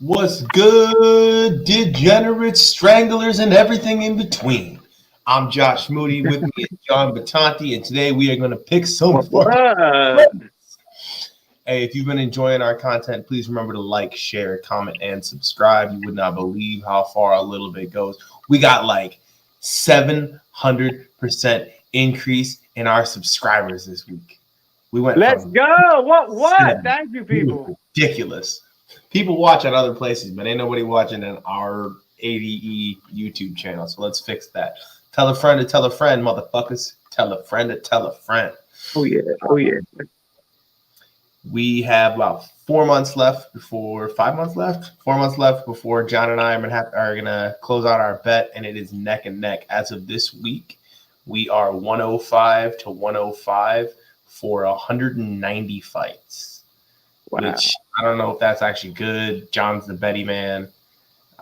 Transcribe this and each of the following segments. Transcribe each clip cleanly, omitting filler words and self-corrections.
What's good, degenerates, stranglers, and everything in between? I'm Josh Moody. With me is John Batanti, and today we are going to pick some fucking. Hey, if you've been enjoying our content, please remember to like, share, comment, and subscribe. You would not believe how far a little bit goes. We got like 700% increase in our subscribers this week. We went. Let's go. What? Thank you, people. Ridiculous. People watch at other places, but ain't nobody watching on our ADE YouTube channel. So let's fix that. Tell a friend to tell a friend, motherfuckers. Tell a friend to tell a friend. Oh yeah. Oh yeah. We have about 4 months left before 5 months left. 4 months left before John and I are gonna close out our bet, and it is neck and neck. As of this week, we are 105 to 105 for 190 fights. Wow. Which I don't know if that's actually good. John's the Betty man.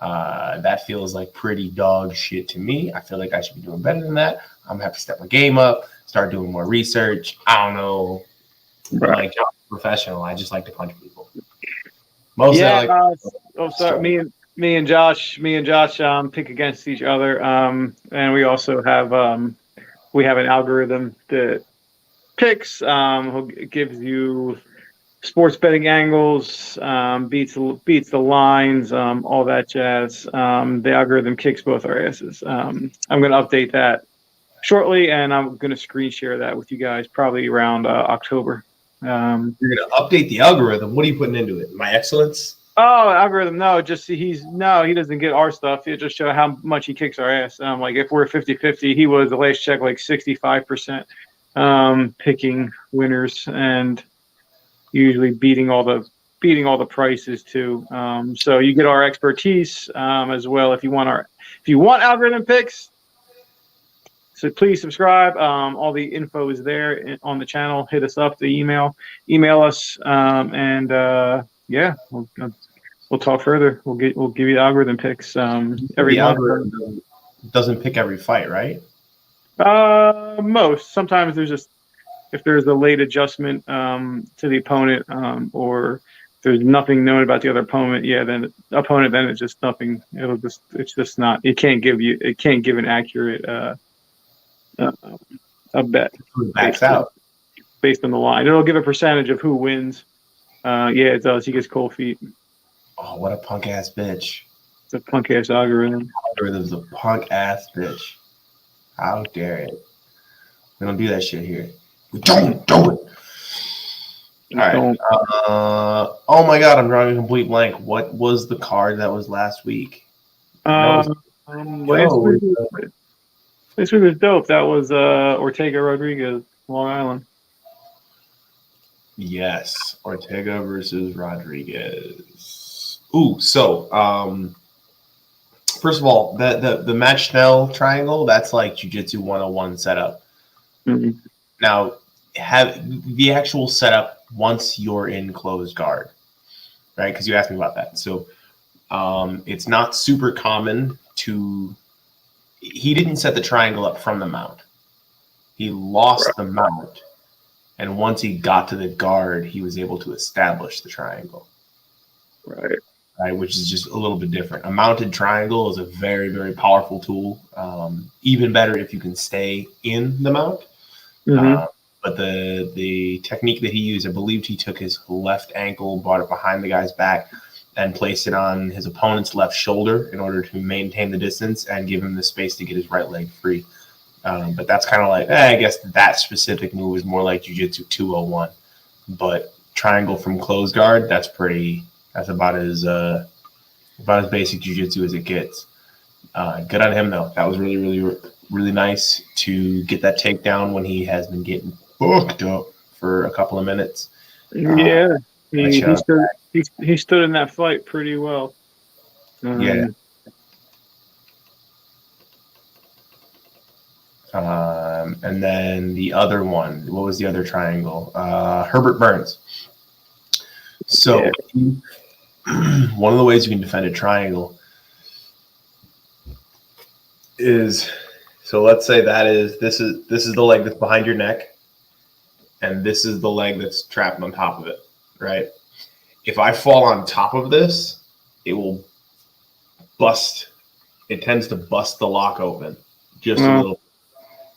That feels like pretty dog shit to me. I feel like I should be doing better than that. I'm gonna have to step my game up, start doing more research. I don't know. Right. Like John's a professional. I just like to punch people. Mostly me and Josh pick against each other. And we also have an algorithm that picks who gives you sports betting angles, beats the lines, all that jazz. The algorithm kicks both our asses. I'm going to update that shortly, and I'm going to screen share that with you guys probably around October. You're going to update the algorithm. What are you putting into it? My excellence? Oh, algorithm. No, he doesn't get our stuff. It just show how much he kicks our ass. Like if we're 50-50, he was the last check like 65% picking winners and usually beating all the prices too. So you get our expertise as well. If you want algorithm picks, so please subscribe. All the info is there on the channel. Hit us up. Email us, and we'll talk further. We'll give you the algorithm picks every month. Algorithm doesn't pick every fight, right? Most. Sometimes if there's a late adjustment to the opponent, or there's nothing known about the other opponent, then it's just nothing. It's just not. It can't give an accurate a bet based on the line. It'll give a percentage of who wins. It does. He gets cold feet. Oh, what a punk ass bitch! It's a punk ass algorithm. Algorithm's a punk ass bitch. How dare it? We don't do that shit here. We don't do it. All right. Oh my God, I'm drawing a complete blank. What was the card that was last week? This week was dope. That was Ortega Rodriguez, Long Island. Yes, Ortega versus Rodriguez. Ooh, so first of all, the match Schnell triangle, that's like Jiu-Jitsu 101 setup. Mm-hmm. Now, have the actual setup once you're in closed guard, right? Because you asked me about that. So it's not super common to. He didn't set the triangle up from the mount. He lost the mount, and once he got to the guard, he was able to establish the triangle. Right, which is just a little bit different. A mounted triangle is a very, very powerful tool. Even better if you can stay in the mount. Mm-hmm. But the technique that he used, I believed he took his left ankle, brought it behind the guy's back, and placed it on his opponent's left shoulder in order to maintain the distance and give him the space to get his right leg free. But that's kind of like, I guess that specific move is more like Jiu-Jitsu 201. But triangle from closed guard, that's about as basic Jiu-Jitsu as it gets. Good on him, though. That was really, really, really nice to get that takedown when he has been getting booked up for a couple of minutes. He stood in that fight pretty well. And then the other one, what was the other triangle? Herbert Burns. So one of the ways you can defend a triangle is, so let's say this is the leg that's behind your neck, and this is the leg that's trapped on top of it, right? If I fall on top of this, it will bust. It tends to bust the lock open just a little,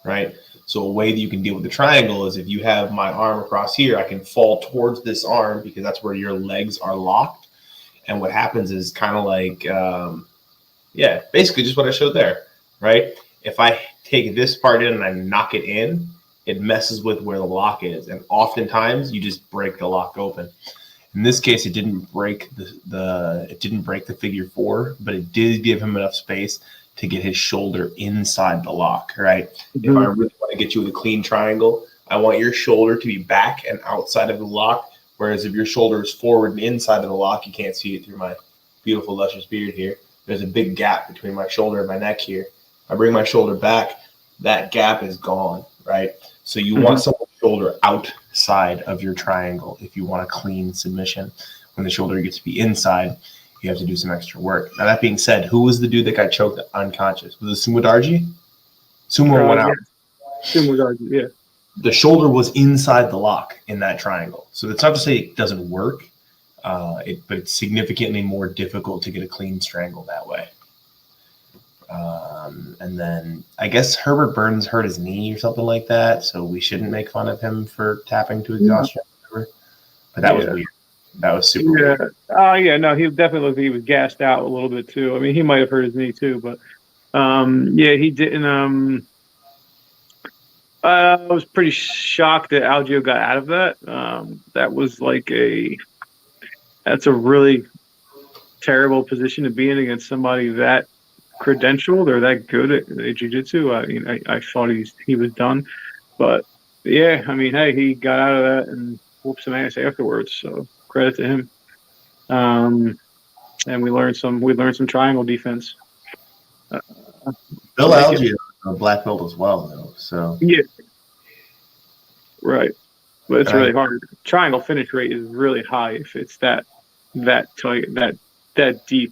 right? So a way that you can deal with the triangle is if you have my arm across here, I can fall towards this arm because that's where your legs are locked. And what happens is kind of like, basically just what I showed there, right? If I take this part in and I knock it in, it messes with where the lock is. And oftentimes you just break the lock open. In this case, it didn't break the figure 4, but it did give him enough space to get his shoulder inside the lock, right? Mm-hmm. If I really want to get you with a clean triangle, I want your shoulder to be back and outside of the lock, whereas if your shoulder is forward and inside of the lock, you can't see it through my beautiful, luscious beard here. There's a big gap between my shoulder and my neck here. I bring my shoulder back, that gap is gone, right? So you want someone's shoulder outside of your triangle if you want a clean submission. When the shoulder gets to be inside, you have to do some extra work. Now, that being said, who was the dude that got choked unconscious? Was it Sumo Darji? Sumo went out. Sumo Darji, yeah. The shoulder was inside the lock in that triangle. So that's not to say it doesn't work, but it's significantly more difficult to get a clean strangle that way. And then I guess Herbert Burns hurt his knee or something like that, so we shouldn't make fun of him for tapping to exhaustion. But that was weird. That was super weird. No, he definitely looked like he was gassed out a little bit too. I mean, he might have hurt his knee too, but he didn't. I was pretty shocked that Algio got out of that. That was that's a really terrible position to be in against somebody that credentialed or that good at jiu-jitsu. I mean, I thought he was done, but yeah, I mean, hey, he got out of that and whooped some ass afterwards, so credit to him. And we learned some triangle defense. Bill Algeo is a black belt as well, though. So yeah, right, but it's really hard. Triangle finish rate is really high if it's that tight, that deep.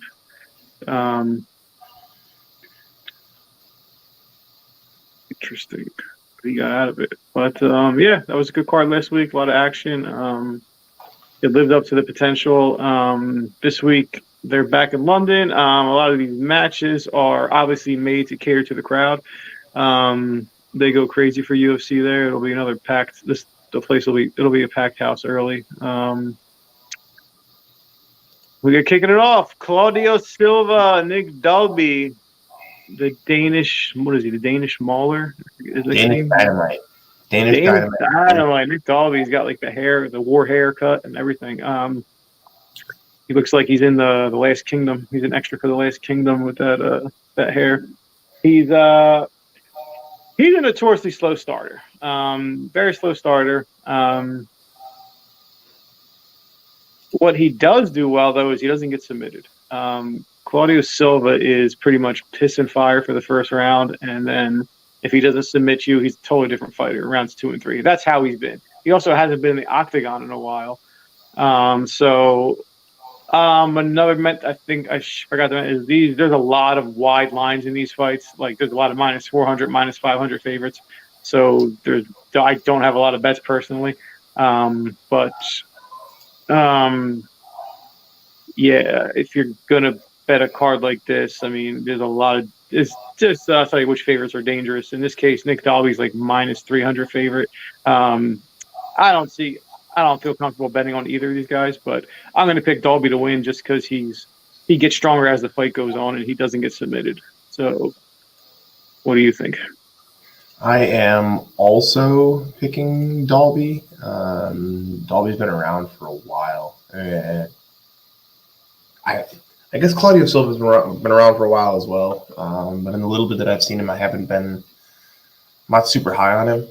Interesting. He got out of it. But, that was a good card last week. A lot of action. It lived up to the potential. This week, they're back in London. A lot of these matches are obviously made to cater to the crowd. They go crazy for UFC there. It'll be another packed. It'll be a packed house early. We're kicking it off. Claudio Silva, Nick Dalby. The Danish, what is he? The Danish Mauler? Danish Dynamite. Danish Dynamite. Nick Dalby's got the war haircut and everything. He looks like he's in the Last Kingdom. He's an extra for the Last Kingdom with that hair. He's a notoriously slow starter. Very slow starter. What he does do well, though, is he doesn't get submitted. Claudio Silva is pretty much piss and fire for the first round, and then if he doesn't submit you, he's a totally different fighter, rounds 2 and 3. That's how he's been. He also hasn't been in the octagon in a while. Another I think I forgot to mention is there's a lot of wide lines in these fights. Like there's a lot of minus 400, minus 500 favorites. So I don't have a lot of bets personally. If you're gonna bet a card like this, I mean, there's a lot of. It's just I'll tell you which favorites are dangerous. In this case, Nick Dalby's minus 300 favorite. I don't feel comfortable betting on either of these guys, but I'm going to pick Dalby to win just because he gets stronger as the fight goes on and he doesn't get submitted. So, what do you think? I am also picking Dalby. Dalby's been around for a while. I guess Claudio Silva's been around for a while as well. But in the little bit that I've seen him, I haven't been not super high on him.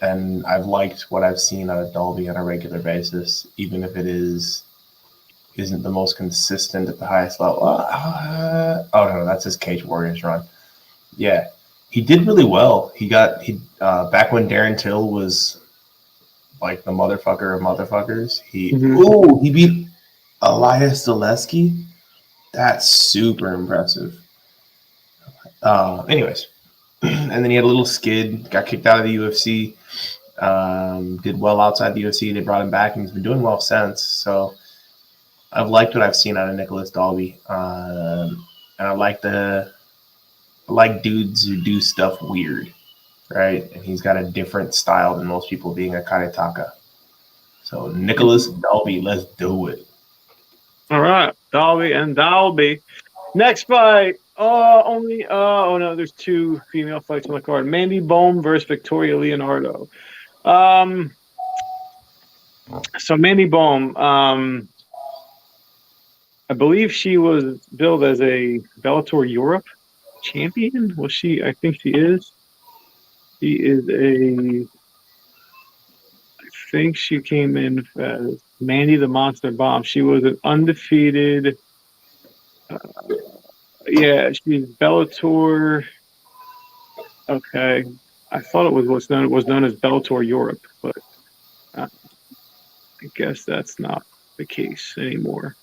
And I've liked what I've seen out of Dalby on a regular basis, even if it isn't the most consistent at the highest level. No, that's his Cage Warriors run. Yeah, he did really well. He back when Darren Till was like the motherfucker of motherfuckers. He beat Elias Zaleski. That's super impressive. Anyways, and then he had a little skid, got kicked out of the UFC. Did well outside the UFC. They brought him back, and he's been doing well since. So I've liked what I've seen out of Nicholas Dalby, and I like dudes who do stuff weird, right? And he's got a different style than most people, being a karateka. So Nicholas Dalby, let's do it. All right, Dalby and Dalby. Next fight. Oh no, there's 2 female fights on the card. Mandy Bohm versus Victoria Leonardo. So Mandy Bohm, I believe she was billed as a Bellator Europe champion. Was she? I think she is. She is I think she came in as Mandy the Monster Bomb. She was an undefeated. Yeah, she's Bellator. Okay, I thought it was known as Bellator Europe, but I guess that's not the case anymore.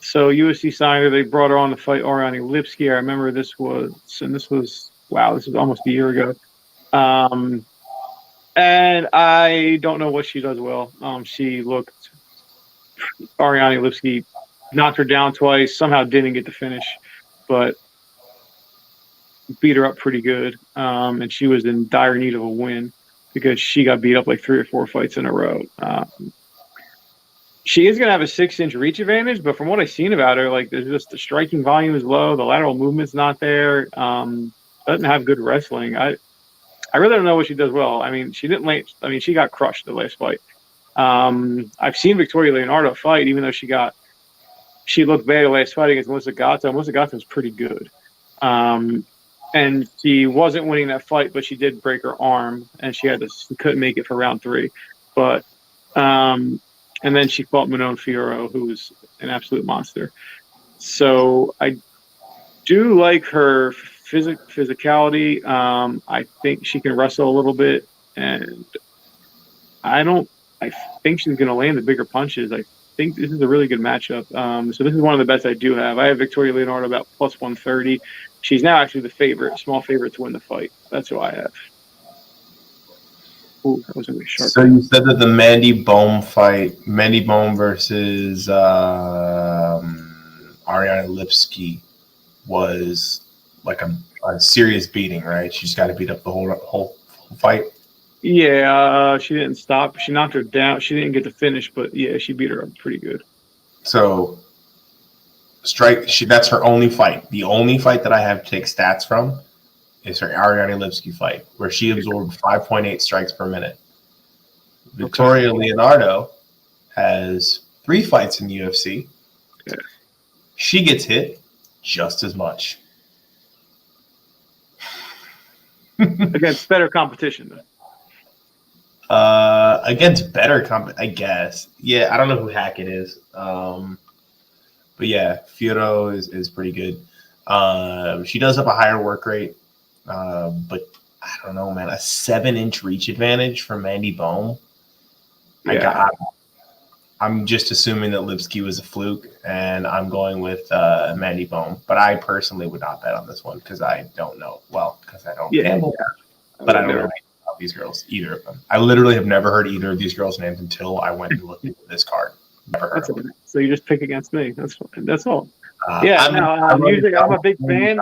So UFC signed her. They brought her on to fight Ariane Lipski. I remember this was almost a year ago. And I don't know what she does well. Ariane Lipski knocked her down twice, somehow didn't get the finish, but beat her up pretty good. And she was in dire need of a win because she got beat up like 3 or 4 fights in a row. She is going to have a 6-inch reach advantage, but from what I've seen about her, like, there's just the striking volume is low, the lateral movement's not there. Doesn't have good wrestling. I really don't know what she does well. I mean, she got crushed the last fight. I've seen Victoria Leonardo fight, even though she looked bad the last fight against Melissa Gatto. Melissa Gatto was pretty good. And she wasn't winning that fight, but she did break her arm, and she couldn't make it for round 3. But and then she fought Manon Fiorot, who's an absolute monster. So I do like her physicality. I think she can wrestle a little bit, and I think she's going to land the bigger punches. I think this is a really good matchup. So this is one of the bets I do have. I have Victoria Leonardo about plus 130. She's now actually the favorite, small favorite to win the fight. That's who I have. Ooh, that was really sharp. So you said that the Mandy Bohm fight, Mandy Bohm versus Ariane Lipski, was like a serious beating, right? She just got to beat up the whole fight. Yeah, she didn't stop. She knocked her down. She didn't get the finish, but yeah, she beat her up pretty good. So that's her only fight. The only fight that I have to take stats from is her Ariane Lipski fight, where she absorbed 5.8 strikes per minute. Victoria Leonardo has 3 fights in the UFC. Okay. She gets hit just as much. Against better competition, though. Against better I guess. Yeah, I don't know who Hackett is. But yeah, Fiorot is pretty good. She does have a higher work rate. But I don't know, man. A 7-inch reach advantage for Mandy Bohm. Yeah. I'm just assuming that Lipski was a fluke, and I'm going with Mandy Bohm. But I personally would not bet on this one because I don't know. Well, because I don't gamble. Yeah. But I don't know about these girls, either of them. I literally have never heard either of these girls' names until I went and looked at this card. Never heard of them. So you just pick against me. That's all. I'm a big fan.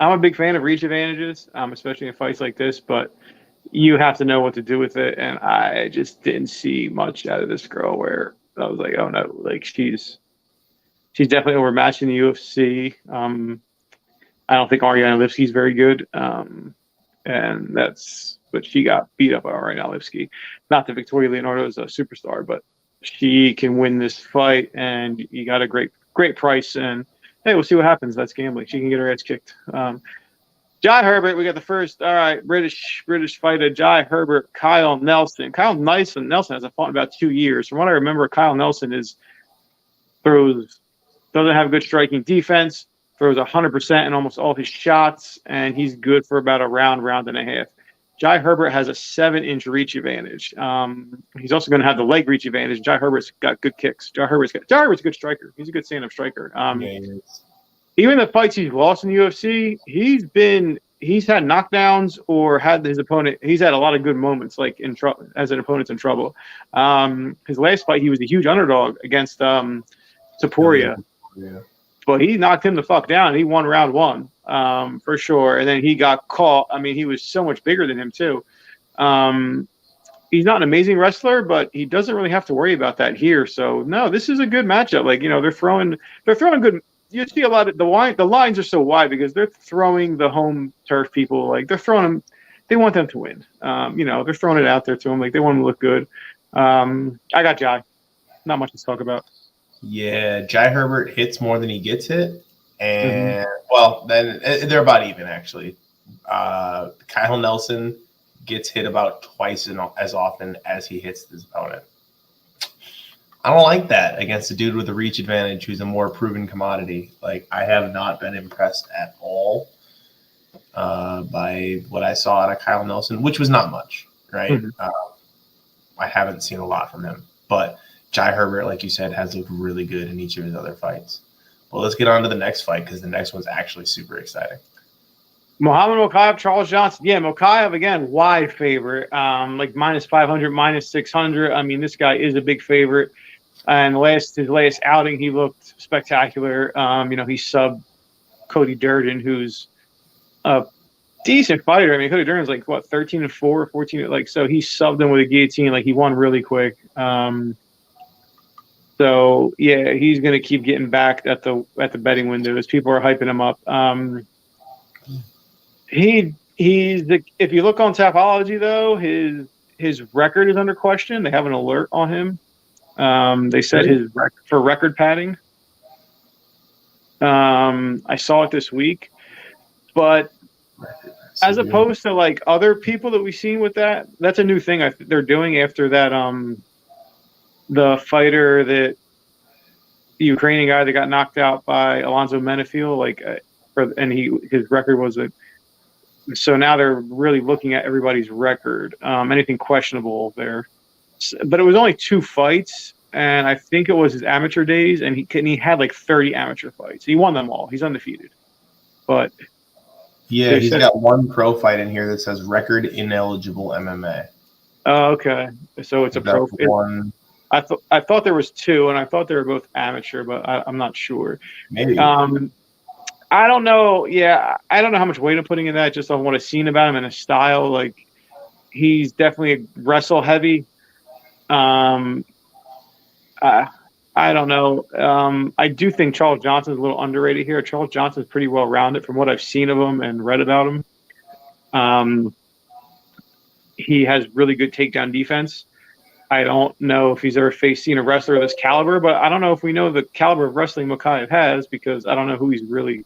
I'm a big fan of reach advantages, especially in fights like this, but you have to know what to do with it. And I just didn't see much out of this girl where I was like, oh no, like she's definitely overmatched in the UFC. I don't think Ariane Lipski is very good. But she got beat up by Ariane Lipski. Not that Victoria Leonardo is a superstar, but she can win this fight, and you got a great price. And hey, we'll see what happens. That's gambling. She can get her ass kicked. Jai Herbert, we got the first. All right, British fighter Jai Herbert, Kyle Nelson. Kyle Nelson hasn't fought in about 2 years. From what I remember, Kyle Nelson doesn't have good striking defense, throws 100% in almost all his shots, and he's good for about a round and a half. Jai Herbert has a 7-inch reach advantage. He's also going to have the leg reach advantage. Jai Herbert's got good kicks. Jai Herbert's a good striker. He's a good stand-up striker. Even the fights he's lost in the UFC, he's been he's had knockdowns or had his opponent. He's had a lot of good moments, like in trouble as an opponent's in trouble. His last fight, he was a huge underdog against Taporia, Yeah. but he knocked him the fuck down. He won round one, for sure. And then he got caught. I mean, he was so much bigger than him too. He's not an amazing wrestler, but he doesn't really have to worry about that here. So no, this is a good matchup. Like, they're throwing good. You see a lot of the lines are so wide because they're throwing the home turf people. Like, they're throwing them. They want them to win. They're throwing it out there to them. Like, they want them to look good. I got Jai. Not much to talk about. Yeah, Jai Herbert hits more than he gets hit. And, well, then they're about even, actually. Kyle Nelson gets hit about twice as often as he hits his opponent. I don't like that against a dude with a reach advantage who's a more proven commodity. Like, I have not been impressed at all by what I saw out of Kyle Nelson, which was not much, right? I haven't seen a lot from him. But Jai Herbert, like you said, has looked really good in each of his other fights. Well, let's get on to the next fight because the next one's actually super exciting. Muhammad Mokaev, Charles Johnson. Yeah, Mokaev, again, wide favorite. Like minus 500, minus 600. I mean, this guy is a big favorite. And his last outing, he looked spectacular. He subbed Cody Durden, who's a decent fighter. I mean, Cody Durden's like, 13-4, 14. Like, so he subbed him with a guillotine. Like, he won really quick. So yeah, he's gonna keep getting back at the betting windows. People are hyping him up. If you look on Tapology though, his record is under question. They have an alert on him. They said his for record padding. I saw it this week, but as opposed to like other people that we've seen with that's a new thing they're doing after that. The fighter the Ukrainian guy that got knocked out by Alonzo Menefiel, his record was so now they're really looking at everybody's record, anything questionable there. But it was only 2 fights, and I think it was his amateur days, and he had like 30 amateur fights. He won them all. He's undefeated. But yeah, he's got 1 pro fight in here that says record ineligible MMA. Oh, okay. So it's a pro one. I thought there was 2, and I thought they were both amateur, but I'm not sure. Maybe. I don't know. Yeah, I don't know how much weight I'm putting in that. Just on what I've seen about him and his style. Like, he's definitely wrestle heavy. I don't know. I do think Charles Johnson's a little underrated here. Charles Johnson's pretty well rounded from what I've seen of him and read about him. He has really good takedown defense. I don't know if he's ever seen a wrestler of this caliber, but I don't know if we know the caliber of wrestling Mokaev has because I don't know who he's really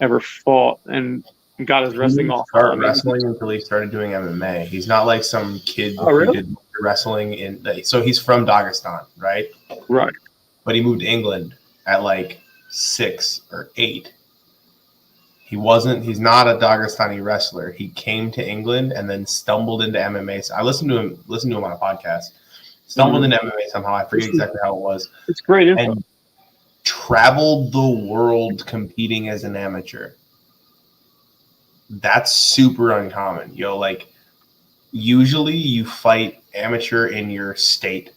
ever fought and got his wrestling off. He didn't start wrestling until he started doing MMA. He's not like some kid who did wrestling so he's from Dagestan, right? Right. But he moved to England at like 6 or 8. He's not a Dagestani wrestler. He came to England and then stumbled into MMA. So I listened to him on a podcast. Stumbled into MMA somehow. I forget exactly how it was. It's great info. And traveled the world competing as an amateur. That's super uncommon. Like, usually you fight amateur in your state.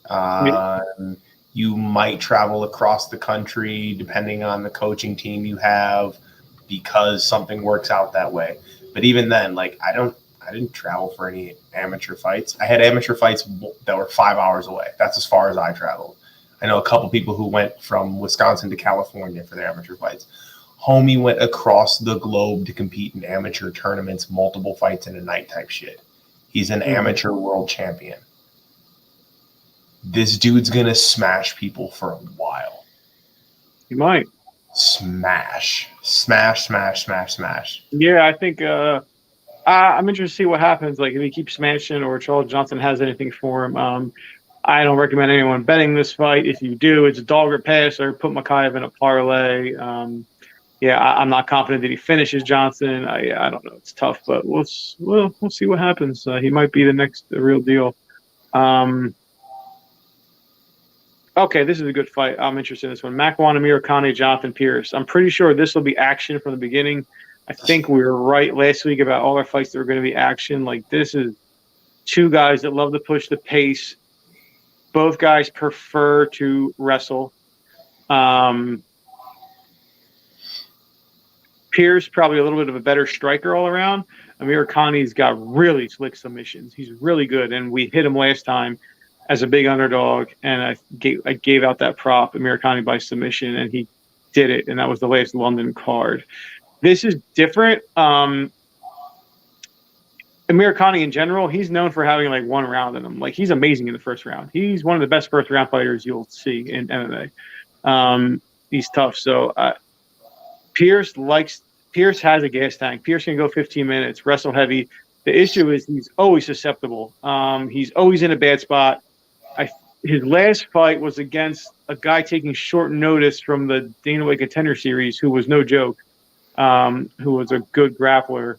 You might travel across the country depending on the coaching team you have because something works out that way. But even then, like, I didn't travel for any amateur fights. I had amateur fights that were 5 hours away. That's as far as I traveled. I know a couple people who went from Wisconsin to California for their amateur fights. Homie went across the globe to compete in amateur tournaments, multiple fights in a night type shit. He's an amateur world champion. This dude's going to smash people for a while. He might. Smash. Yeah, I think I'm interested to see what happens. Like, if he keeps smashing or Charles Johnson has anything for him. I don't recommend anyone betting this fight. If you do, it's a dog or pass or put Mokaev in a parlay. I'm not confident that he finishes Johnson. I don't know. It's tough, but we'll see what happens. He might be the real deal. Okay, this is a good fight. I'm interested in this one. Makwan Amirkhani, Jonathan Pierce. I'm pretty sure this will be action from the beginning. I think we were right last week about all our fights that were going to be action. Like, this is two guys that love to push the pace. Both guys prefer to wrestle. Pierce probably a little bit of a better striker all around. Amir Khani's got really slick submissions. He's really good, and we hit him last time as a big underdog, and I gave out that prop, Amir Khani by submission, and he did it, and that was the last London card. This is different. Amir Khani in general, he's known for having like one round in him. Like, he's amazing in the first round. He's one of the best first round fighters you'll see in MMA. He's tough. So Pierce has a gas tank. Pierce can go 15 minutes, wrestle heavy. The issue is he's always susceptible. He's always in a bad spot. His last fight was against a guy taking short notice from the Dana White Contender Series, who was no joke, who was a good grappler.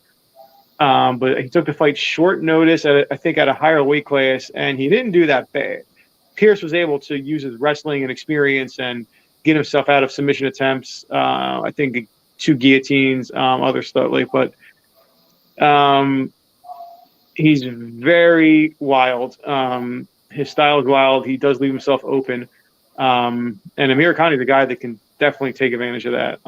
But he took the fight short notice at a higher weight class, and he didn't do that bad. Pierce was able to use his wrestling and experience and get himself out of submission attempts. I think 2 guillotines, other stuff but he's very wild. His style is wild. He does leave himself open. And Amir Khani is a guy that can definitely take advantage of that.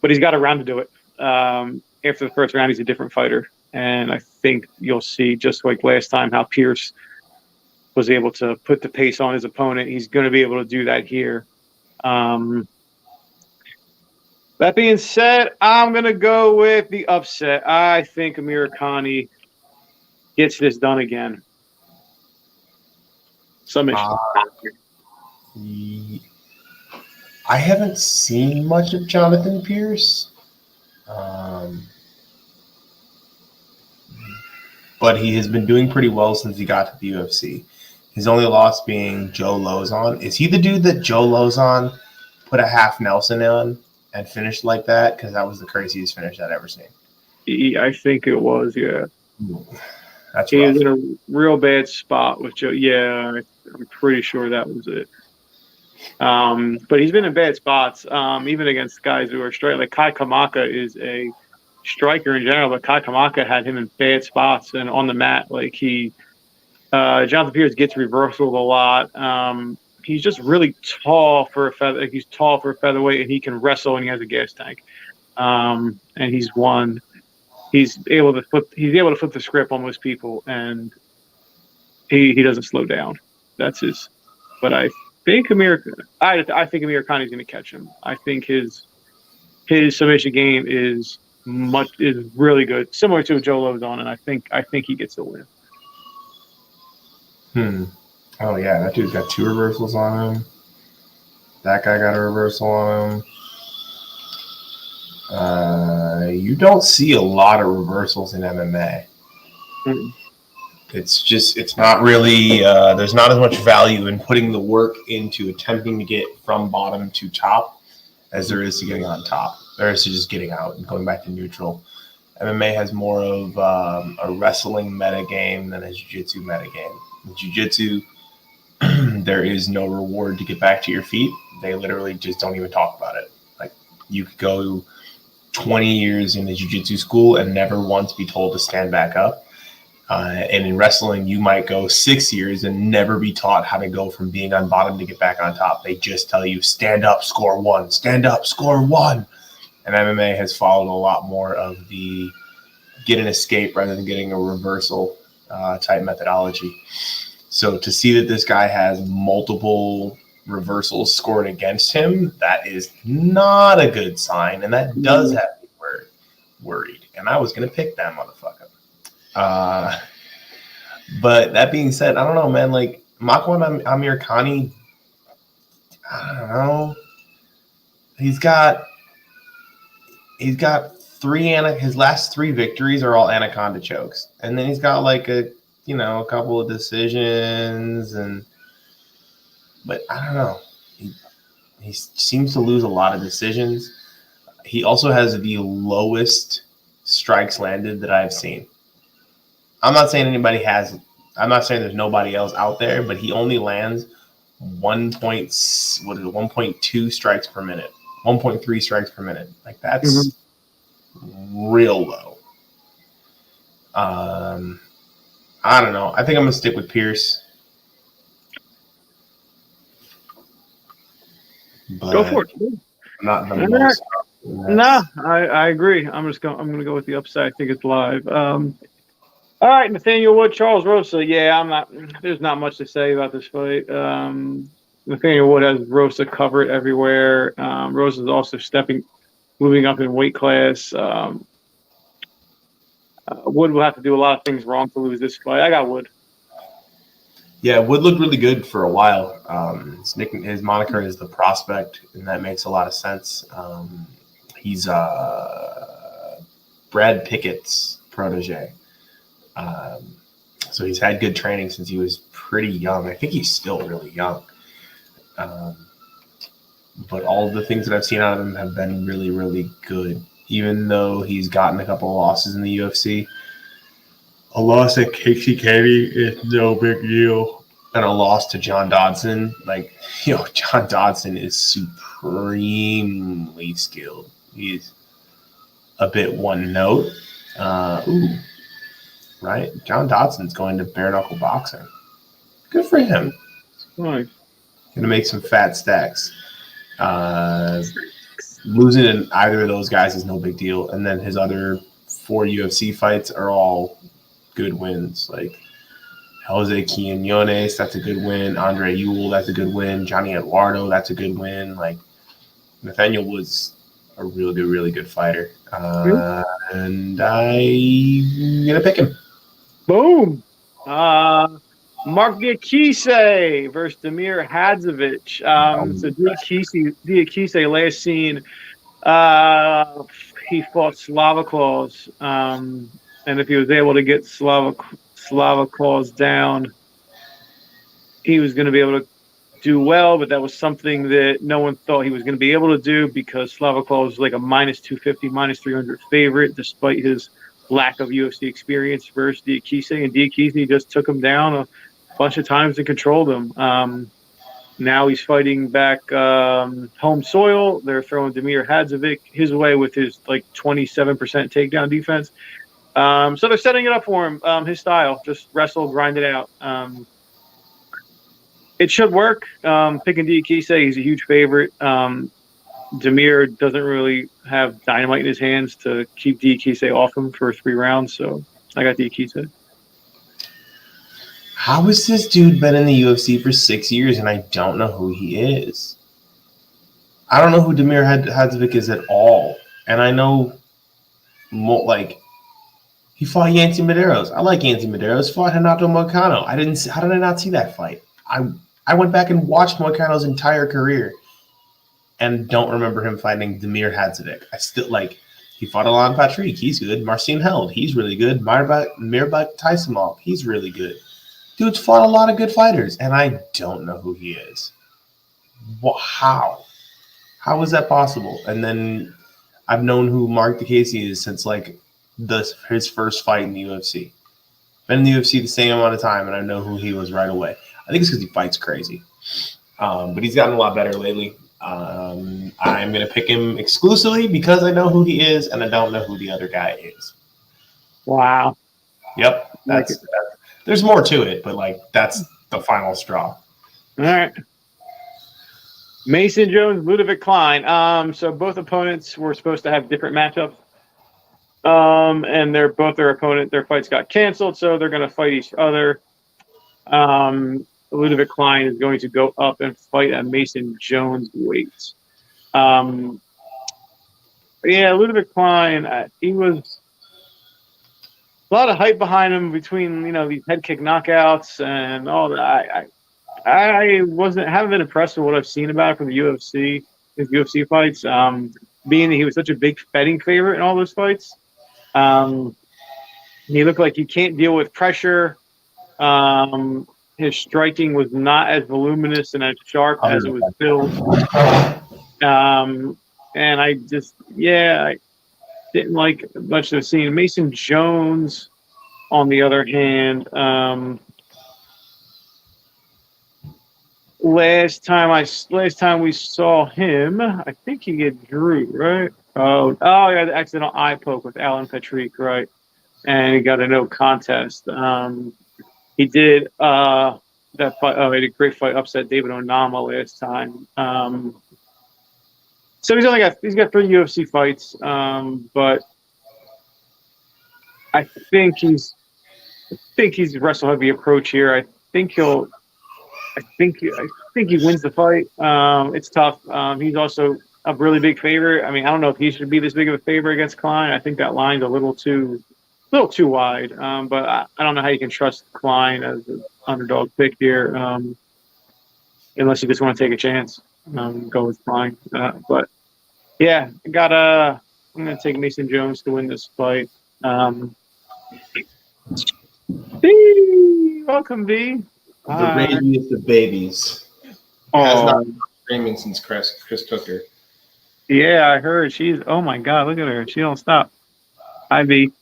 But he's got a round to do it. After the first round, he's a different fighter. And I think you'll see, just like last time, how Pierce was able to put the pace on his opponent. He's going to be able to do that here. That being said, I'm going to go with the upset. I think Amir Khani gets this done again. Submission. I haven't seen much of Jonathan Pierce. But he has been doing pretty well since he got to the UFC. His only loss being Joe Lozon. Is he the dude that Joe Lozon put a half Nelson on and finished like that? Because that was the craziest finish I'd ever seen. I think it was, yeah. That's he rough. was in a real bad spot with Joe. Yeah, I'm pretty sure that was it. But he's been in bad spots, even against guys who are straight. Like Kai Kamaka is a striker in general, but Kai Kamaka had him in bad spots and on the mat. Like Jonathan Pierce gets reversaled a lot. He's just really tall for a feather. Like, he's tall for a featherweight, and he can wrestle, and he has a gas tank. And he's won. He's able to flip the script on most people, and he doesn't slow down. That's his. But I think Amir Khani is going to catch him. I think his submission game is really good, similar to Joe Lozon, and I think he gets the win. Oh yeah, that dude's got 2 reversals on him. That guy got a reversal on him. You don't see a lot of reversals in MMA. It's not really, there's not as much value in putting the work into attempting to get from bottom to top as there is to getting on top. There is to just getting out and going back to neutral. MMA has more of a wrestling meta game than a jiu-jitsu meta game. In jiu-jitsu, there is no reward to get back to your feet. They literally just don't even talk about it. Like, you could go 20 years in the jiu-jitsu school and never once be told to stand back up. And in wrestling, you might go 6 years and never be taught how to go from being on bottom to get back on top. They just tell you, stand up, score 1, stand up, score 1. And MMA has followed a lot more of the get an escape rather than getting a reversal type methodology. So to see that this guy has multiple reversals scored against him, that is not a good sign. And that does have me worried. And I was going to pick that motherfucker. But that being said, I don't know, man. Like, Makwan Amir Khani, I don't know. He's got 3 his last 3 victories are all anaconda chokes, and then he's got like a couple of decisions, but I don't know. He seems to lose a lot of decisions. He also has the lowest strikes landed that I've seen. I'm not saying there's nobody else out there, but he only lands 1.2 strikes per minute, 1.3 strikes per minute. Like, that's real low. I don't know. I think I'm gonna stick with Pierce. But Go for it. not the All right. most. No, I agree. I'm gonna go with the upside. I think it's live. All right, Nathaniel Wood, Charles Rosa. Yeah, I'm not. There's not much to say about this fight. Nathaniel Wood has Rosa covered everywhere. Rosa is also moving up in weight class. Wood will have to do a lot of things wrong to lose this fight. I got Wood. Yeah, Wood looked really good for a while. His moniker is the Prospect, and that makes a lot of sense. He's Brad Pickett's protege. So he's had good training since he was pretty young. I think he's still really young. But all of the things that I've seen out of him have been really, really good. Even though he's gotten a couple of losses in the UFC, a loss at Casey Kenny is no big deal. And a loss to John Dodson, John Dodson is supremely skilled. He's a bit one note. Right? John Dodson's going to bare knuckle boxing. Good for him. Nice. Going to make some fat stacks. Losing in either of those guys is no big deal. And then his other 4 UFC fights are all good wins. Like Jose Quinones, that's a good win. Andre Ewell, that's a good win. Johnny Eduardo, that's a good win. Like Nathaniel was a really good fighter. And I'm going to pick him. Boom. Mark Diakise versus Damir Hadzovic. So Diakise last seen, he fought Slavakos, and if he was able to get Slavakos down, he was going to be able to do well. But that was something that no one thought he was going to be able to do because Slavakos was like a minus 250, minus 300 favorite, despite his lack of UFC experience versus Diakise, and Diakise just took him down a bunch of times and controlled him. Now he's fighting back home soil. They're throwing Damir Hadzovic his way with his 27% takedown defense. So they're setting it up for him. His style, just wrestle, grind it out. It should work. Picking Diakise, he's a huge favorite. Damir doesn't really have dynamite in his hands to keep Diakise off him for 3 rounds, so I got Diakise. How has this dude been in the UFC for 6 years and I don't know who he is? I don't know who Damir Hadzovic is at all. And I know, he fought Yancy Medeiros. I like Yancy Medeiros. Fought Renato Moicano. How did I not see that fight? I went back and watched Moicano's entire career and don't remember him fighting Damir Hadzovic. I still he fought Alan Patrick. He's good. Marcin Held. He's really good. Mirbek Taisimov. He's really good. Dude's fought a lot of good fighters, and I don't know who he is. How? How is that possible? And then I've known who Mark Diakise is since his first fight in the UFC. Been in the UFC the same amount of time, and I know who he was right away. I think it's because he fights crazy. But he's gotten a lot better lately. I'm going to pick him exclusively because I know who he is, and I don't know who the other guy is. Wow. Yep. There's more to it, but that's the final straw. All right. Mason Jones, Ludovic Klein. So both opponents were supposed to have different matchups. And their fights got canceled, so they're going to fight each other. Ludovic Klein is going to go up and fight at Mason Jones' weight. Ludovic Klein, he was a lot of hype behind him between these head kick knockouts and all that. I haven't been impressed with what I've seen about it from the UFC, his UFC fights. Being that he was such a big betting favorite in all those fights, he looked like he can't deal with pressure. His striking was not as voluminous and as sharp as it was built. And I didn't like much of the scene. Mason Jones, on the other hand, last time we saw him, I think he drew, right? Yeah, the accidental eye poke with Alan Patrick, right? And he got a no contest. He did that fight. Oh, he had a great fight, upset David Onama last time. So he's got 3 UFC fights, but I think he's wrestle heavy approach here. Think he'll. I think he wins the fight. It's tough. He's also a really big favorite. I mean, I don't know if he should be this big of a favorite against Klein. I think that line's a little too wide. But I don't know how you can trust Klein as an underdog pick here, unless you just want to take a chance, go with Klein. But yeah, I'm gonna take Mason Jones to win this fight. B, welcome B. The rabiest of babies. Has not been screaming since Chris took her. Yeah, I heard she's. Oh my God, look at her. She don't stop. Hi B.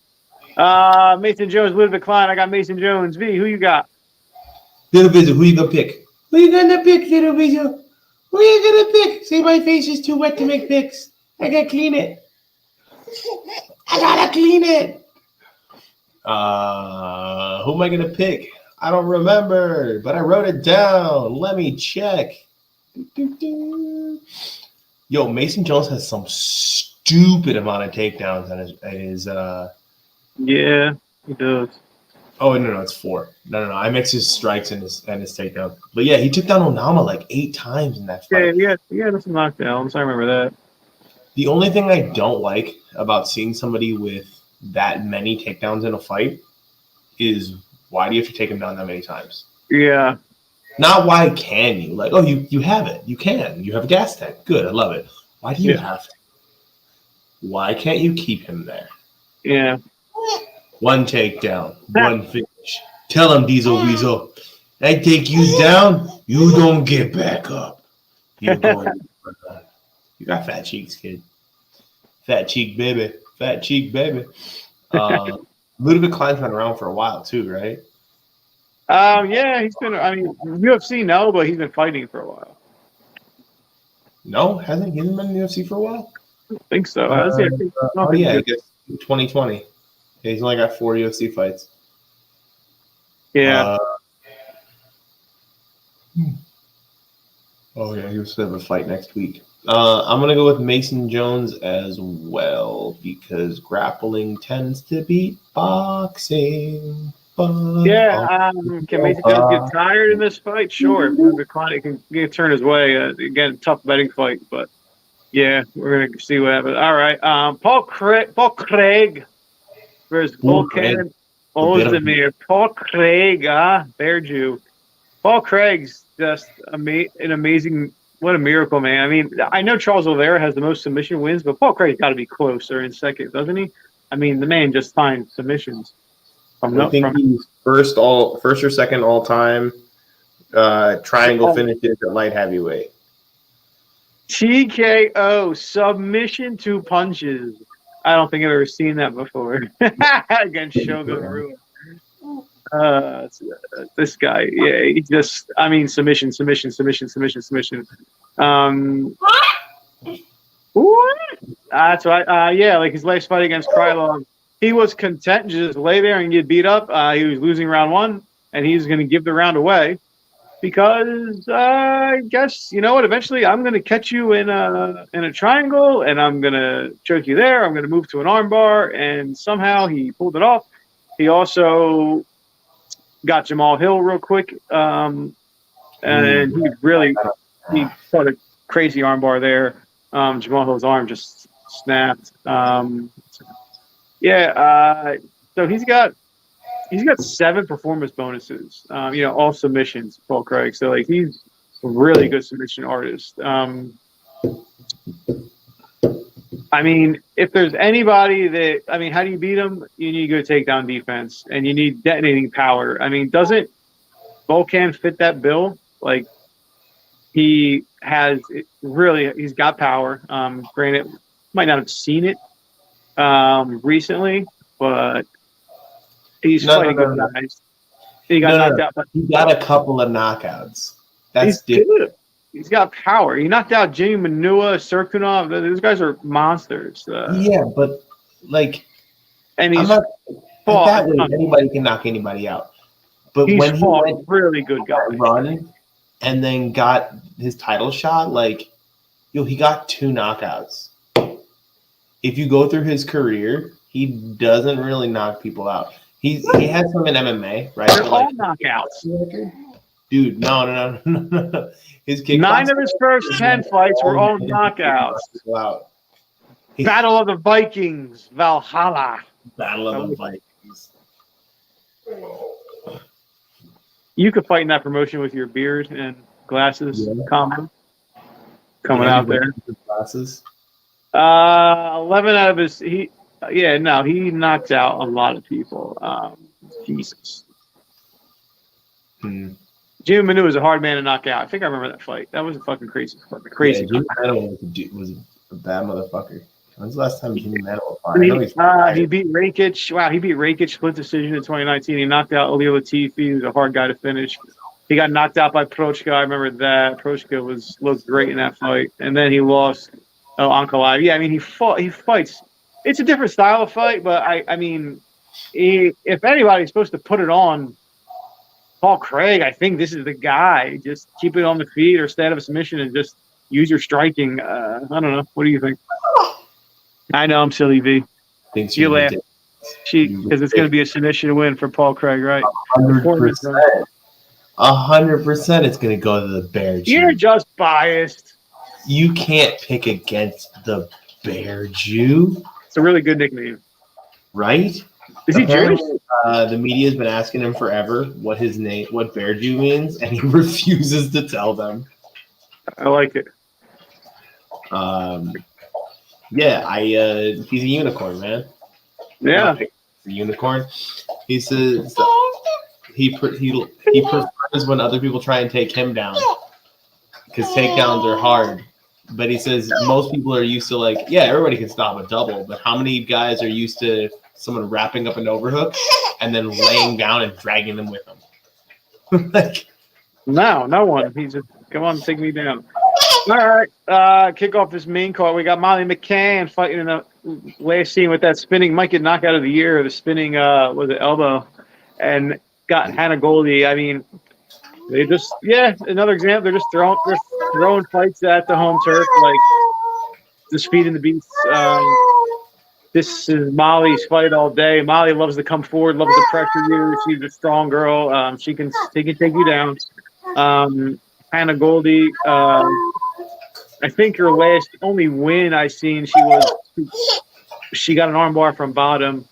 Mason Jones, Ludwig Klein. I got Mason Jones. V, who you got? Little Vizzo, who you gonna pick? Who you gonna pick, Little Vizzo? Who you gonna pick? Say my face is too wet to make picks. I gotta clean it. I gotta clean it. Who am I gonna pick? I don't remember, but I wrote it down. Let me check. Yo, Mason Jones has some stupid amount of takedowns on his Yeah, he does. Oh no, it's 4. No. I mix his strikes and his takedown. But yeah, he took down Onama like 8 times in that fight. Yeah, that's some knockdowns. I remember that. The only thing I don't like about seeing somebody with that many takedowns in a fight is why do you have to take him down that many times? Yeah. Not why can you? Like, oh, you have it. You can. You have a gas tank. Good. I love it. Why do you have to? Why can't you keep him there? Yeah. 1 takedown, 1 finish. Tell him, Diesel Weasel, I take you down, you don't get back up. You got fat cheeks, kid. Fat cheek, baby. Fat cheek, baby. Ludwig Klein's been around for a while, too, right? Yeah, he's been, UFC, no, but he's been fighting for a while. No, hasn't he been in the UFC for a while? I think so. I guess 2020. Yeah, he's only got 4 UFC fights. Yeah. Oh, yeah, he was supposed to have a fight next week. I'm going to go with Mason Jones as well because grappling tends to beat boxing. Yeah, can Mason Jones get tired in this fight? Sure. If Klein can turn his way. Again, tough betting fight, but yeah, we're going to see what happens. All right. Paul Craig versus Volkan Ozdemir. Paul Craig, Bear Jew. Paul Craig's just an amazing. What a miracle, man. I mean, I know Charles Oliveira has the most submission wins, but Paul Craig's got to be closer in second, doesn't he? I mean, the man just finds submissions. I think he's first or second all time triangle finishes at light heavyweight. TKO, submission to punches. I don't think I've ever seen that before. Against Shogun Rua. This guy, yeah, he just, submission. What? That's right. Yeah, like his last fight against Krylov, he was content to just lay there and get beat up. He was losing round 1, and he's going to give the round away because I guess, you know what, eventually I'm going to catch you in a triangle, and I'm going to choke you there. I'm going to move to an armbar, and somehow he pulled it off. He also got Jamal Hill real quick, and he caught a crazy armbar there. Jamal Hill's arm just snapped. So he's got 7 performance bonuses. All submissions, Paul Craig. So like he's a really good submission artist. If there's anybody that, how do you beat him? You need to go take down defense, and you need detonating power. Doesn't Volkan fit that bill? Like, he's got power. Granted, might not have seen it recently, but he's fighting good guys. He got knocked out. He got a couple of knockouts. That's different. He's got power. He knocked out Jimmy Manua, Serkunov. Those guys are monsters. Yeah, but like, and I'm he's not at fought. that way. Anybody can knock anybody out. But He's when he fought went really good guys. run and then got his title shot, like, he got 2 knockouts. If you go through his career, he doesn't really knock people out. He has some in MMA, right? They're all knockouts. Dude, no. His kickboxing, 9 of his first 10 fights were all knockouts. Wow. Battle of the Vikings, Valhalla. Battle of the Vikings. You could fight in that promotion with your beard and glasses coming out there. Glasses. 11 out of his he knocked out a lot of people. Jesus. Jimmy Manu was a hard man to knock out. I think I remember that fight. That was a fucking crazy. Yeah, Jimmy Manu was a bad motherfucker. When's the last time Jimmy Manu fought? He beat Rakic. Wow, he beat Rakic split decision in 2019. He knocked out Ilir Latifi. He was a hard guy to finish. He got knocked out by Prochka. I remember that. Prochka looked great in that fight. And then he lost Ankalaev. Yeah, I mean, he fights. It's a different style of fight, but I mean, if anybody's supposed to put it on Paul Craig, I think this is the guy. Just keep it on the feet or stay out of a submission and just use your striking. I don't know. What do you think? I know I'm silly, V. You laugh. Because it's going to be a submission win for Paul Craig, right? 100%. 100% it's going to go to the Bear Jew. You're just biased. You can't pick against the Bear Jew. It's a really good nickname. Right? Is he Jewish? The media has been asking him forever what Bear Jew means, and he refuses to tell them. I like it. Yeah, he's a unicorn, man. Yeah, he's a unicorn. He says he prefers when other people try and take him down because takedowns are hard. But he says most people are used to everybody can stop a double, but how many guys are used to someone wrapping up an overhook and then laying down and dragging them with them? No one. He's just come on, take me down. All right, kick off this main card. We got Molly McCann fighting in the last scene with that spinning. Might get knockout of the year. The spinning elbow, and got Hannah Goldie. I mean, they just another example. They're just throwing fights at the home turf, just feeding the beast. This is Molly's fight all day. Molly loves to come forward, loves to pressure you. She's a strong girl. She can take you down. Hannah Goldie. I think her only win I seen, she got an armbar from bottom.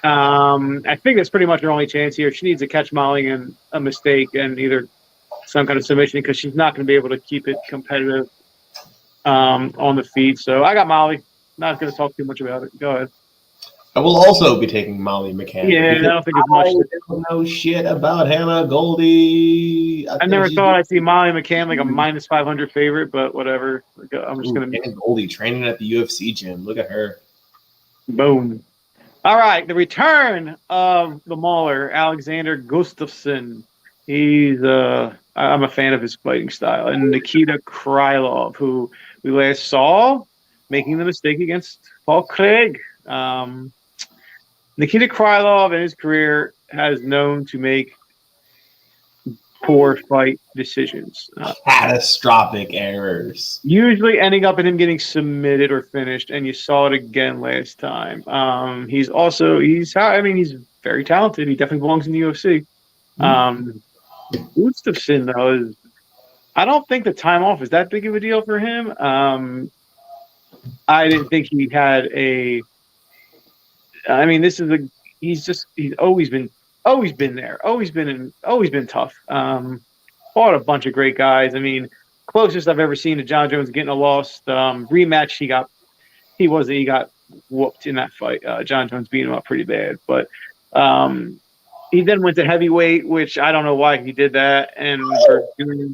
I think that's pretty much her only chance here. She needs to catch Molly in a mistake and either some kind of submission because she's not going to be able to keep it competitive on the feet. So I got Molly. Not going to talk too much about it. Go ahead. I will also be taking Molly McCann. Yeah, I don't think it's much. I don't know shit about Hannah Goldie. I never thought I'd see Molly McCann like a minus 500 favorite, but whatever. I'm just going to. Hannah Goldie training at the UFC gym. Look at her. Boom. All right, the return of the Mauler, Alexander Gustafsson. I'm a fan of his fighting style. And Nikita Krylov, who we last saw making the mistake against Paul Craig. Nikita Krylov in his career has known to make poor fight decisions. Catastrophic errors. Usually ending up in him getting submitted or finished, and you saw it again last time. He's very talented. He definitely belongs in the UFC. Gustafsson, though, I don't think the time off is that big of a deal for him. I didn't think he had he's always been there, always been tough. Fought a bunch of great guys. I mean, closest I've ever seen to John Jones getting a loss. Rematch, he got whooped in that fight. John Jones beat him up pretty bad, but he then went to heavyweight, which I don't know why he did that. And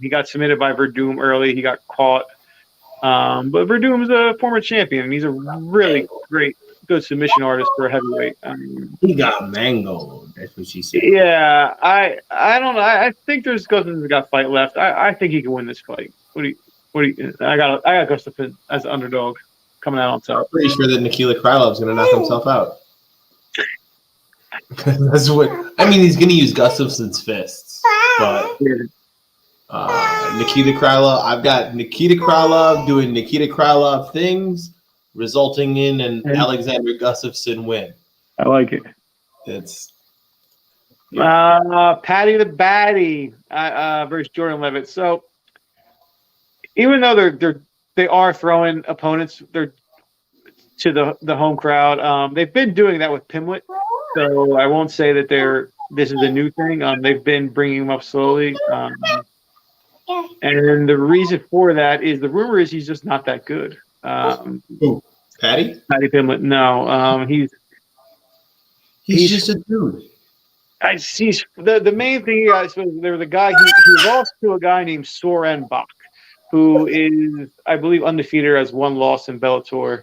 he got submitted by Verdum early. He got caught. But Verdum's a former champion, and he's a really good submission artist for a heavyweight. He got mangled. That's what she said. Yeah, I don't know. I think Gustafsson's got fight left. I think he can win this fight. What do you? I got Gustafsson as the underdog coming out on I'm top. pretty sure that Nikita Krylov's going to knock himself out. That's what I mean. He's going to use Gustafsson's fists, but Nikita Krylov. I've got Nikita Krylov doing Nikita Krylov things, resulting in an Alexander Gustafsson win. I like it. It's Patty the Batty versus Jordan Levitt. So even though they are throwing opponents to the home crowd, they've been doing that with Pimlet. So I won't say that this is a new thing. They've been bringing them up slowly. And the reason for that is the rumor is he's just not that good. Who? Patty Pimlet. No, he's just a dude. He's the main thing. I suppose there was a guy he lost to a guy named Soren Bach, who is, I believe, undefeated, has one loss in Bellator.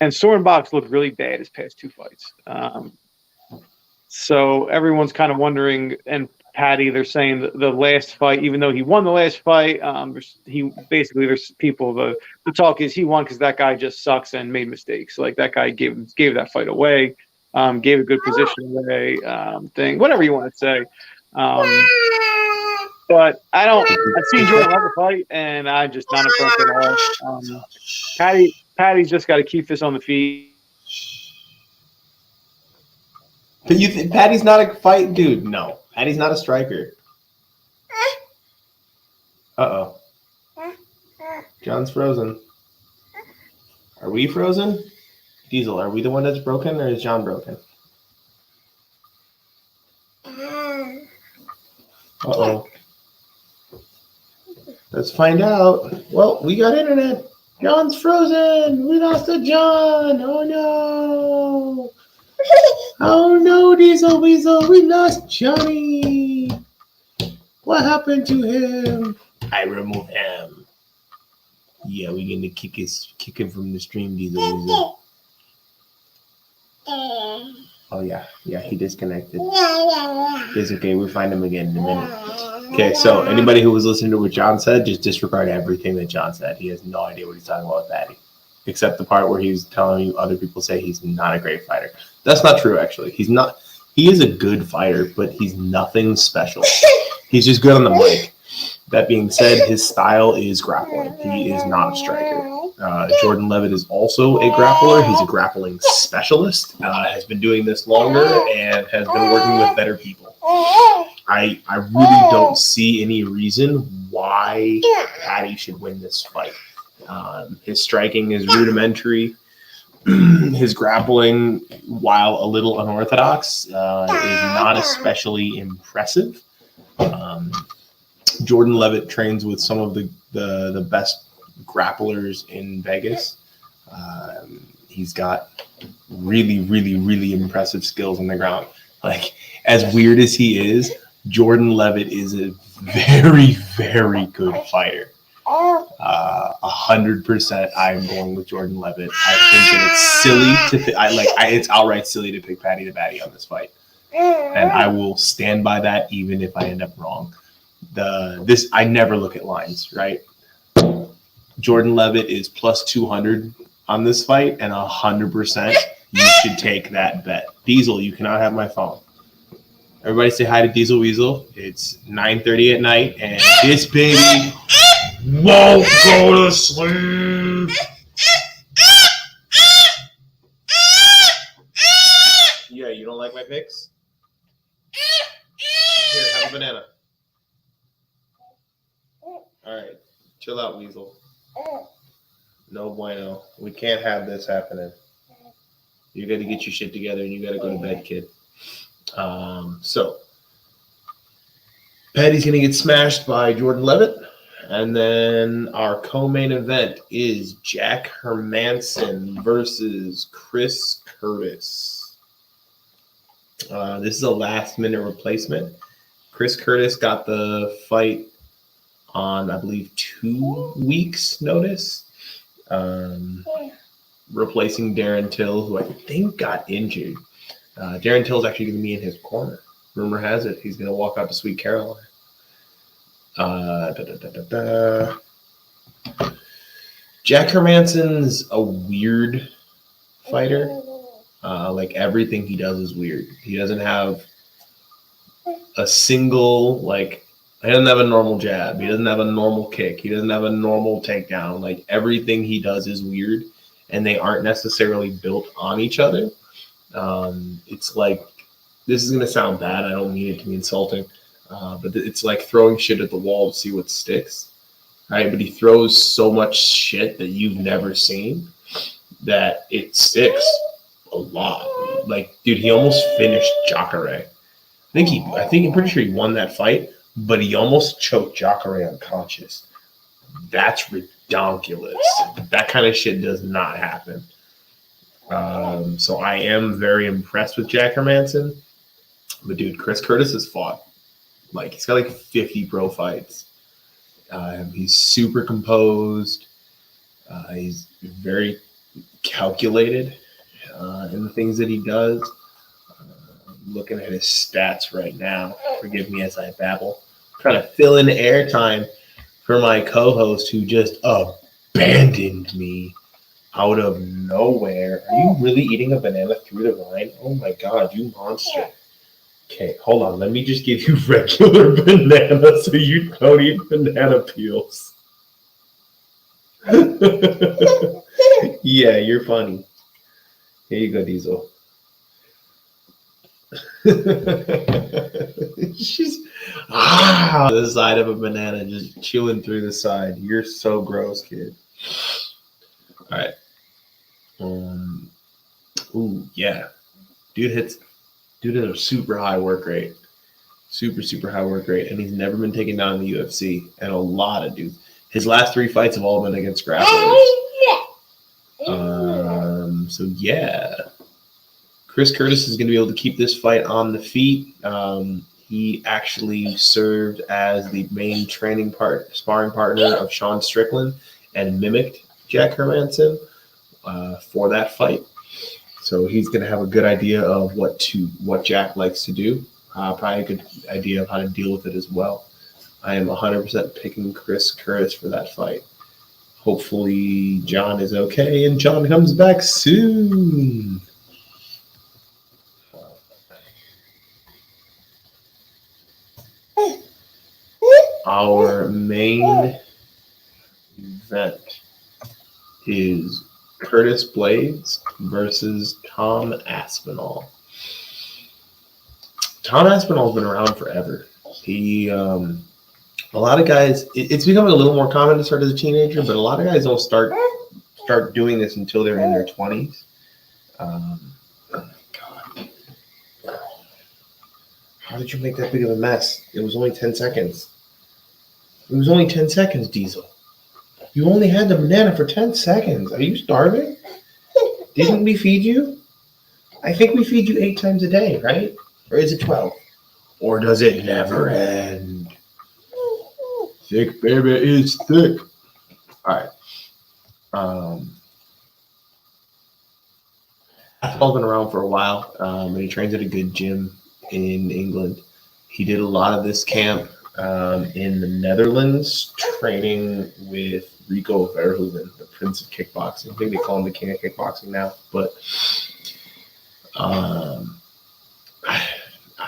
And Soren Bach's looked really bad his past two fights. So everyone's kind of wondering, and Patty, they're saying the last fight, even though he won the last fight, there's people, the talk is he won because that guy just sucks and made mistakes. Like that guy gave that fight away, gave a good position away, whatever you want to say. But I've seen Jordan Levitt fight, and I'm just not impressed at all. Patty's just got to keep this on the feet. Do you think Patty's not a fight dude? No, Patty's not a striker. Uh-oh. John's frozen. Are we frozen? Diesel, are we the one that's broken, or is John broken? Uh-oh. Let's find out. Well, we got internet. John's frozen. We lost to John. Oh, no. Oh, no, Diesel Weasel. We lost Johnny. What happened to him? I removed him. Yeah, we're going to kick him from the stream, Diesel Weasel. Oh, yeah. Yeah, he disconnected. It's okay. We'll find him again in a minute. Okay, so anybody who was listening to what John said, just disregard everything that John said. He has no idea what he's talking about with Patty, except the part where he's telling you other people say he's not a great fighter. That's not true, actually. He's not. He is a good fighter, but he's nothing special. He's just good on the mic. That being said, his style is grappling. He is not a striker. Jordan Levitt is also a grappler. He's a grappling specialist, has been doing this longer, and has been working with better people. I really don't see any reason why Patty should win this fight. His striking is rudimentary. His grappling, while a little unorthodox, is not especially impressive. Jordan Levitt trains with some of the best grapplers in Vegas. He's got really, really, really impressive skills on the ground. Like, as weird as he is, Jordan Levitt is a very, very good fighter. 100%. I'm going with Jordan Levitt. I think that it's silly to it's outright silly to pick Patty the Batty on this fight, and I will stand by that even if I end up wrong. I never look at lines, right? Jordan Levitt is plus 200 on this fight, and 100% you should take that bet. Diesel, you cannot have my phone. Everybody say hi to Diesel Weasel. It's 9:30 at night, and this baby won't go to sleep. Yeah, you don't like my picks? Here, have a banana. All right, chill out, Weasel. No bueno. We can't have this happening. You got to get your shit together, and you got to go to bed, kid. So Patty's going to get smashed by Jordan Levitt. And then our co-main event is Jack Hermanson versus Chris Curtis. This is a last-minute replacement. Chris Curtis got the fight on, I believe, 2 weeks' notice, replacing Darren Till, who I think got injured. Darren Till's actually going to be in his corner. Rumor has it he's going to walk out to Sweet Caroline. Da, da, da, da, da. Jack Hermansson's a weird fighter. Like everything he does is weird. He doesn't have a single he doesn't have a normal jab. He doesn't have a normal kick. He doesn't have a normal takedown. Like everything he does is weird, and they aren't necessarily built on each other. It's like, this is gonna sound bad. I don't mean it to be insulting, but it's like throwing shit at the wall to see what sticks. Right? But he throws so much shit that you've never seen that it sticks a lot. Like, dude, he almost finished Jacare. I'm pretty sure he won that fight, but he almost choked Jacare unconscious. That's ridiculous. That kind of shit does not happen. So I am very impressed with Jack Hermansson. But dude, Chris Curtis has fought. Like, he's got like 50 pro fights. He's super composed. He's very calculated in the things that he does. Looking at his stats right now. Forgive me as I babble. Trying to fill in airtime for my co-host who just abandoned me out of nowhere. Are you really eating a banana through the rind? Oh my god, you monster. Okay, hold on. Let me just give you regular banana so you don't eat banana peels. Yeah, you're funny. Here you go, Diesel. She's the side of a banana just chewing through the side. You're so gross, kid. All right. Ooh, yeah. Dude has a super high work rate. Super high work rate. And he's never been taken down in the UFC. And a lot of dudes. His last 3 fights have all been against grapplers. So yeah. Chris Curtis is going to be able to keep this fight on the feet. He actually served as the main sparring partner of Sean Strickland and mimicked Jack Hermansson for that fight. So he's going to have a good idea of what Jack likes to do. Probably a good idea of how to deal with it as well. I am 100% picking Chris Curtis for that fight. Hopefully John is okay and John comes back soon. Our main event is Curtis Blaydes versus Tom Aspinall. Tom Aspinall's been around forever. He, a lot of guys, it's becoming a little more common to start as a teenager, but a lot of guys don't start doing this until they're in their 20s. Oh my God. How did you make that big of a mess? It was only 10 seconds. It was only 10 seconds, Diesel. You only had the banana for 10 seconds. Are you starving? Didn't we feed you? I think we feed you 8 times a day, right? Or is it 12? Or does it never end? Thick, baby, is thick. All right. Aspinall's been around for a while, and he trains at a good gym in England. He did a lot of this camp in the Netherlands, training with Rico Verhoeven, the Prince of Kickboxing. I think they call him the King of Kickboxing now. But I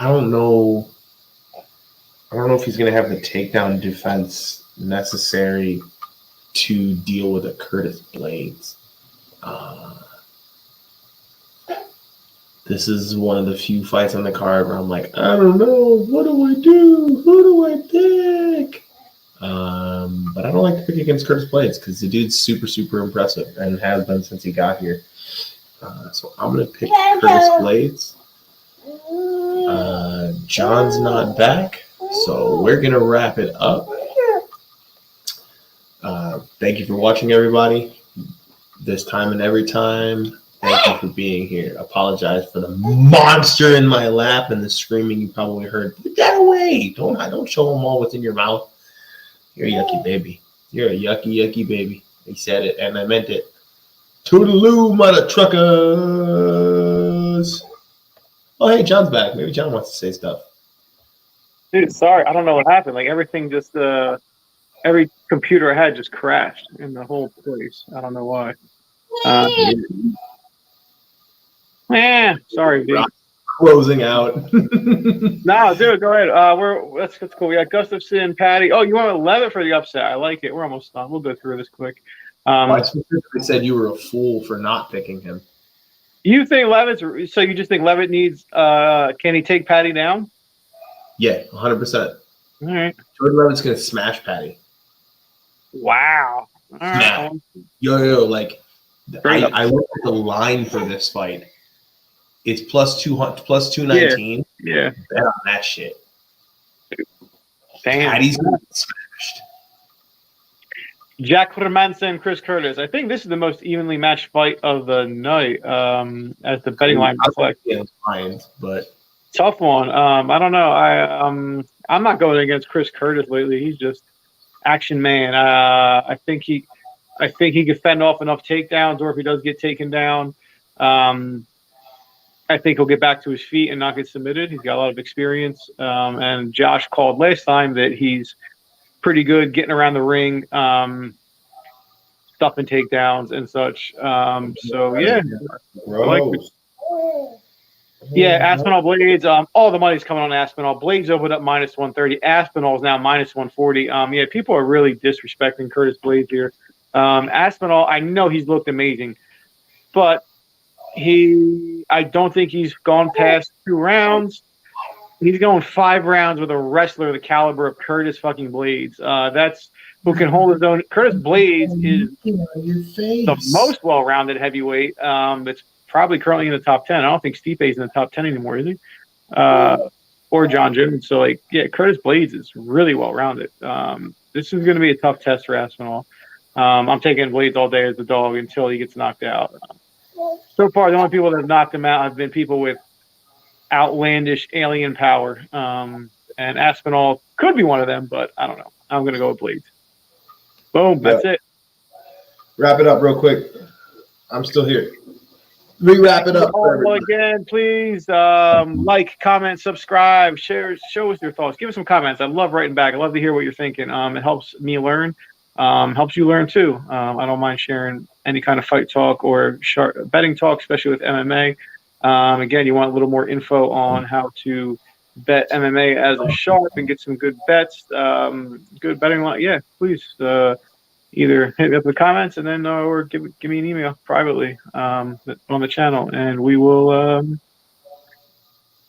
don't know. I don't know if he's going to have the takedown defense necessary to deal with a Curtis Blaydes. This is one of the few fights on the card where I'm like, I don't know. What do I do? Who do I pick? But I don't like to pick against Curtis Blaydes because the dude's super impressive and has been since he got here. So I'm going to pick Curtis Blaydes. John's not back, so we're going to wrap it up. Thank you for watching, everybody. This time and every time. Thank you for being here. Apologize for the monster in my lap and the screaming you probably heard. Put that away. Don't show them all what's in your mouth. You're a yucky baby. You're a yucky baby. I said it and I meant it. Toodaloo, mother truckers. Oh, hey, John's back. Maybe John wants to say stuff. Dude, sorry, I don't know what happened. Like everything just every computer I had just crashed in the whole place. I don't know why. Sorry, V. Closing out. No, dude, go ahead. That's cool. We got Gustafson, Patty. Oh, you want 11 for the upset? I like it. We're almost done. We'll go through this quick. I specifically said you were a fool for not picking him. You think Levitt's? So you just think Levitt needs? Can he take Patty down? Yeah, 100%. All right. Jordan Levitt's gonna smash Patty. Wow. All right. Yo, like I looked at the line for this fight. It's plus 200, plus 219. Yeah. Bet on that shit. Damn. Patty's gonna get smashed. Jack Hermanson, Chris Curtis. I think this is the most evenly matched fight of the night. As the betting line reflects. But tough one. I don't know. I'm not going against Chris Curtis lately. He's just action man. I think he can fend off enough takedowns, or if he does get taken down, I think he'll get back to his feet and not get submitted. He's got a lot of experience. And Josh called last time that he's pretty good getting around the ring, stuffing takedowns and such. So yeah, Aspinall Blaydes. All the money's coming on Aspinall. Blaydes opened up minus 130. Aspinall is now minus 140. Yeah, people are really disrespecting Curtis Blaydes here. Aspinall, I know he's looked amazing, but I don't think he's gone past 2 rounds. He's going 5 rounds with a wrestler the caliber of Curtis fucking Blaydes. That's who can hold his own. Curtis Blaydes is the most well-rounded heavyweight. That's probably currently in the top 10. I don't think Stipe's in the top 10 anymore, is he? Or John Jones. So, Curtis Blaydes is really well-rounded. This is going to be a tough test for Aspinall. I'm taking Blaydes all day as a dog until he gets knocked out. So far, the only people that have knocked him out have been people with outlandish alien power. And Aspinall could be one of them, but I don't know. I'm going to go with Blaydes. Boom. That's it. Wrap it up real quick. I'm still here. Wrap it up. Again, please like, comment, subscribe, share, show us your thoughts. Give us some comments. I love writing back. I love to hear what you're thinking. It helps me learn. Helps you learn too. I don't mind sharing any kind of fight talk or betting talk, especially with MMA. Again, you want a little more info on how to bet MMA as a sharp and get some good bets, good betting line. Yeah, please either hit me up in the comments and then or give me an email privately on the channel, and we will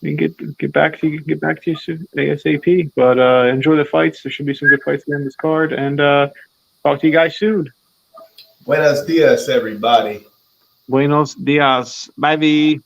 get back to you soon ASAP. But enjoy the fights. There should be some good fights in this card, and talk to you guys soon. Buenos dias, everybody. Buenos dias. Bye, V.